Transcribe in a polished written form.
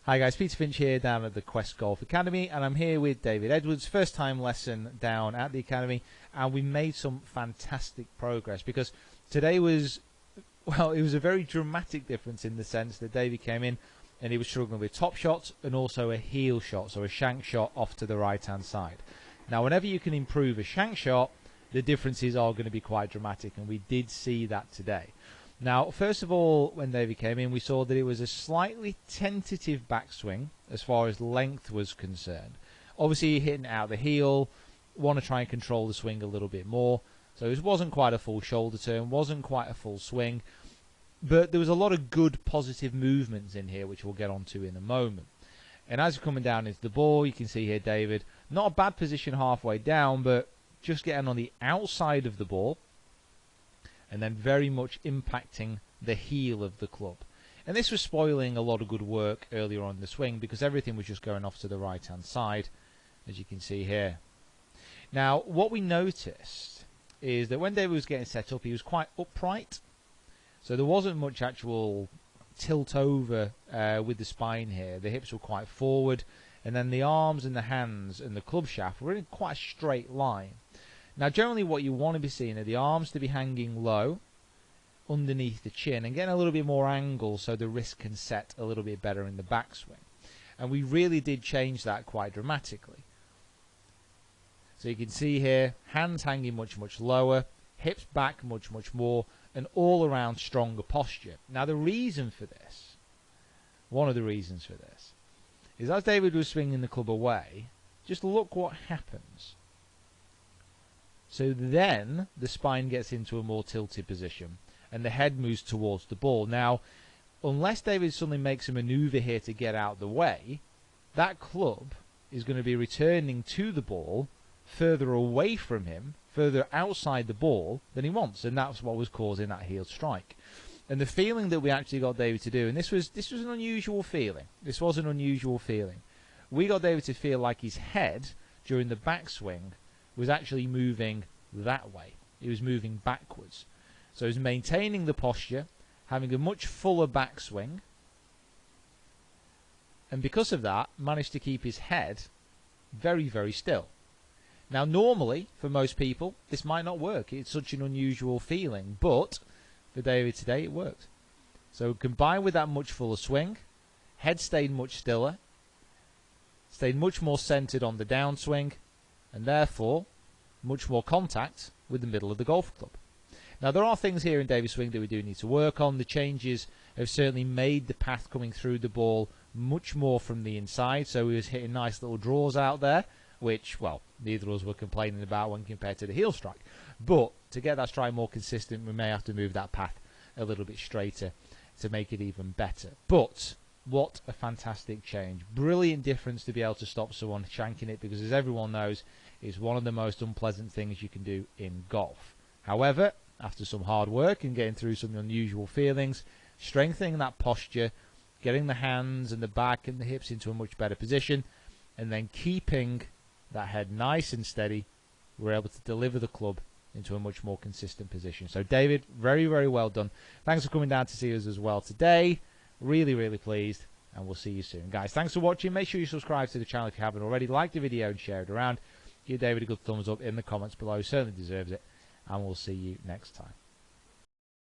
Hi guys, Peter Finch here down at the Quest Golf Academy, and I'm here with David Edwards, first time lesson down at the Academy, and we made some fantastic progress because today was, well, it was a very dramatic difference in the sense that David came in and he was struggling with top shots and also a heel shot, so a shank shot off to the right hand side. Now whenever you can improve a shank shot, the differences are going to be quite dramatic, and we did see that today. Now, first of all, when David came in, we saw that it was a slightly tentative backswing as far as length was concerned. Obviously, hitting out the heel, want to try and control the swing a little bit more. So it wasn't quite a full shoulder turn, wasn't quite a full swing. But there was a lot of good positive movements in here, which we'll get onto in a moment. And as you're coming down into the ball, you can see here, David, not a bad position halfway down, but just getting on the outside of the ball, and then very much impacting the heel of the club. And this was spoiling a lot of good work earlier on in the swing because everything was just going off to the right hand side, as you can see here. Now what we noticed is that when David was getting set up, he was quite upright, so there wasn't much actual tilt over with the spine here. The hips were quite forward, and then the arms and the hands and the club shaft were in quite a straight line. Now generally what you want to be seeing are the arms to be hanging low underneath the chin and getting a little bit more angle so the wrist can set a little bit better in the backswing. And we really did change that quite dramatically. So you can see here, hands hanging much lower, hips back much more, and all around stronger posture. Now the reason for this, one of the reasons for this, is as David was swinging the club away, just look what happens. So then the spine gets into a more tilted position and the head moves towards the ball. Now, unless David suddenly makes a maneuver here to get out the way, that club is going to be returning to the ball further away from him, further outside the ball than he wants, and that's what was causing that heel strike. And the feeling that we actually got David to do, and this was an unusual feeling. This was an unusual feeling. We got David to feel like his head during the backswing was actually moving that way. He was moving backwards. So he was maintaining the posture, having a much fuller backswing, and because of that, managed to keep his head very still. Now normally, for most people, this might not work. It's such an unusual feeling, but for David today, it worked. So combined with that much fuller swing, head stayed much stiller, stayed much more centered on the downswing, and therefore much more contact with the middle of the golf club. Now there are things here in David's swing that we do need to work on. The changes have certainly made the path coming through the ball much more from the inside, so he was hitting nice little draws out there, which, well, neither of us were complaining about when compared to the heel strike. But to get that strike more consistent, we may have to move that path a little bit straighter to make it even better. But what a fantastic change. Brilliant difference to be able to stop someone shanking it, because as everyone knows, it's one of the most unpleasant things you can do in golf. However, after some hard work and getting through some unusual feelings, strengthening that posture, getting the hands and the back and the hips into a much better position, and then keeping that head nice and steady, we're able to deliver the club into a much more consistent position. So David, very well done. Thanks for coming down to see us as well today. Really pleased, and we'll see you soon. Guys, thanks for watching. Make sure you subscribe to the channel if you haven't already. Like the video and share it around. Give David a good thumbs up in the comments below. He certainly deserves it, and we'll see you next time.